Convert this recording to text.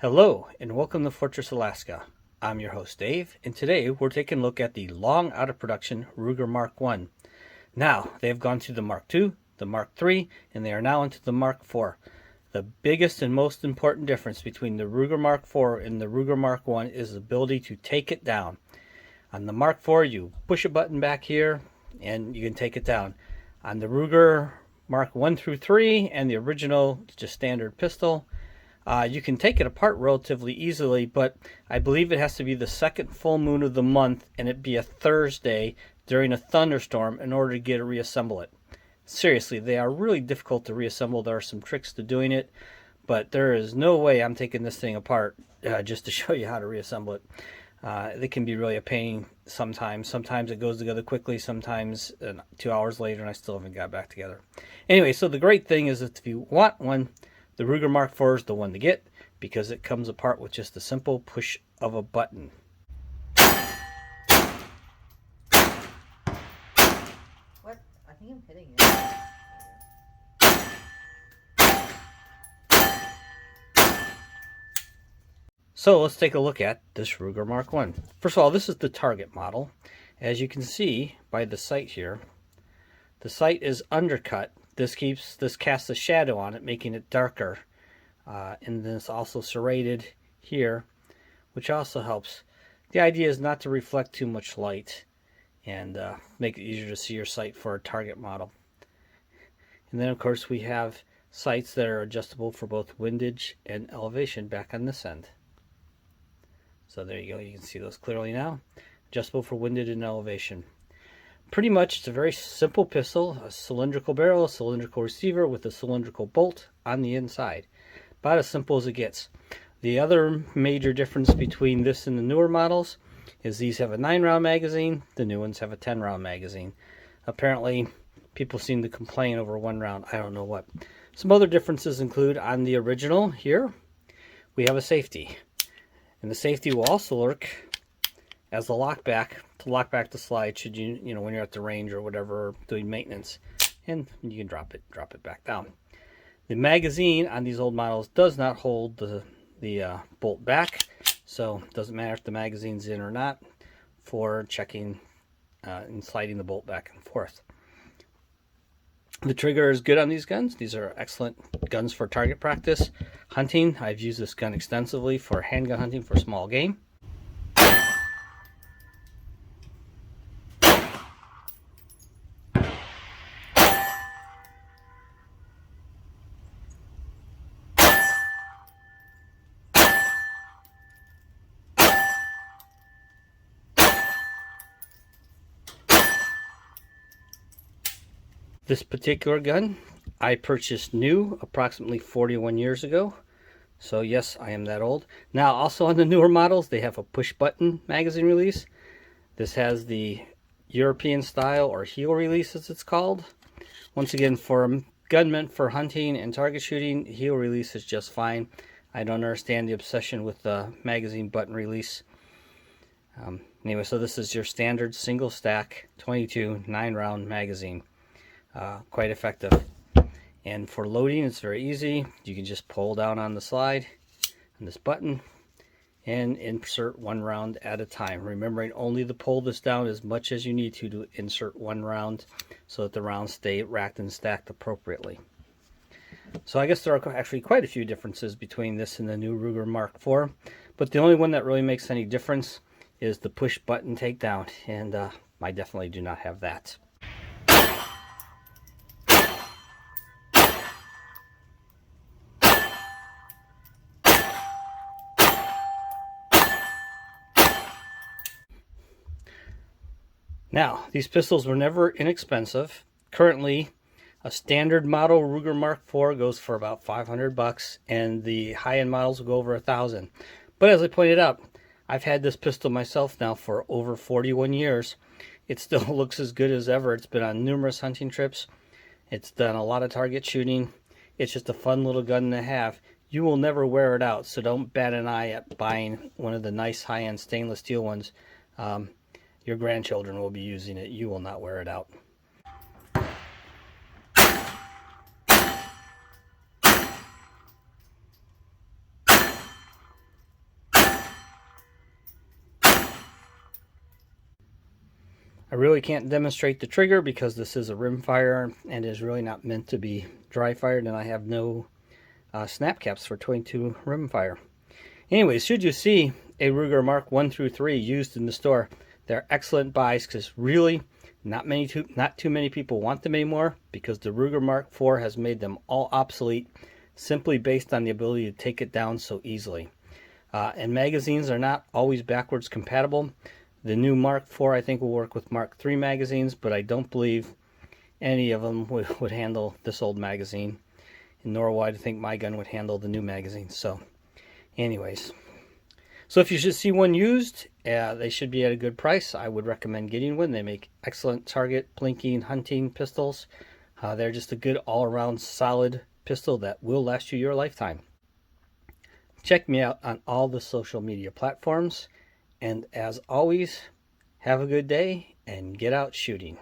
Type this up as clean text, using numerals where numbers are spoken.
Hello and welcome to Fortress, Alaska. I'm your host Dave, and today we're taking a look at the long out of production Ruger Mark 1. Now, they have gone through the Mark II, the Mark III, and they are now into the Mark IV. The biggest and most important difference between the Ruger Mark IV and the Ruger Mark 1 is the ability to take it down. On the Mark IV, you push a button back here and you can take it down. On the Ruger Mark 1 through 3 and the original just standard pistol, you can take it apart relatively easily, but I believe it has to be the second full moon of the month and it be a Thursday during a thunderstorm in order to get to reassemble it. Seriously, they are really difficult to reassemble. There are some tricks to doing it, but there is no way I'm taking this thing apart just to show you how to reassemble it. They can be really a pain sometimes. Sometimes it goes together quickly, sometimes 2 hours later and I still haven't got back together. Anyway, so the great thing is that if you want one, the Ruger Mark IV is the one to get because it comes apart with just a simple push of a button. What? I think I'm hitting it. So let's take a look at this Ruger Mark 1. First of all, this is the target model. As you can see by the sight here, the sight is undercut. This casts a shadow on it, making it darker. And then it's also serrated here, which also helps. The idea is not to reflect too much light and make it easier to see your sight for a target model. And then of course we have sights that are adjustable for both windage and elevation back on this end. So there you go, you can see those clearly now. Adjustable for windage and elevation. Pretty much it's a very simple pistol, a cylindrical barrel, a cylindrical receiver with a cylindrical bolt on the inside. About as simple as it gets. The other major difference between this and the newer models is these have a 9-round magazine, the new ones have a 10-round magazine. Apparently people seem to complain over 1 round, I don't know what. Some other differences include on the original here, we have a safety. And the safety will also work as a lockback to lock back the slide should you when you're at the range or whatever doing maintenance, and you can drop it back down. The magazine on these old models does not hold the bolt back, so it doesn't matter if the magazine's in or not for checking and sliding the bolt back and forth. The trigger is good on these guns. These are excellent guns for target practice. Hunting, I've used this gun extensively for handgun hunting for small game. This particular gun I purchased new approximately 41 years ago. So yes, I am that old. Now also on the newer models they have a push button magazine release. This has the European style or heel release as it's called. Once again, for a gun meant for hunting and target shooting, heel release is just fine. I don't understand the obsession with the magazine button release. Anyway, so this is your standard single stack 22 9-round magazine. Quite effective, and for loading it's very easy. You can just pull down on the slide on this button and insert 1 round at a time, remembering only to pull this down as much as you need to insert 1 round so that the rounds stay racked and stacked appropriately. So I guess there are actually quite a few differences between this and the new Ruger Mark IV, but the only one that really makes any difference is the push button takedown, and I definitely do not have that. Now, these pistols were never inexpensive. Currently, a standard model Ruger Mark IV goes for about $500, and the high-end models will go over $1,000. But as I pointed out, I've had this pistol myself now for over 41 years. It still looks as good as ever. It's been on numerous hunting trips. It's done a lot of target shooting. It's just a fun little gun to have. You will never wear it out, so don't bat an eye at buying one of the nice high-end stainless steel ones. Your grandchildren will be using it. You will not wear it out. I really can't demonstrate the trigger because this is a rim fire and is really not meant to be dry fired, and I have no snap caps for 22 rim fire. Anyways, should you see a Ruger Mark 1 through 3 used in the store, they're excellent buys because really not too many people want them anymore because the Ruger Mark 4 has made them all obsolete simply based on the ability to take it down so easily. And magazines are not always backwards compatible. The new Mark 4 I think will work with Mark 3 magazines, but I don't believe any of them would handle this old magazine, and nor would I think my gun would handle the new magazine. So anyways, so if you should see one used, they should be at a good price. I would recommend getting one. They make excellent target, blinking, hunting pistols. They're just a good all-around solid pistol that will last you your lifetime. Check me out on all the social media platforms. And as always, have a good day and get out shooting.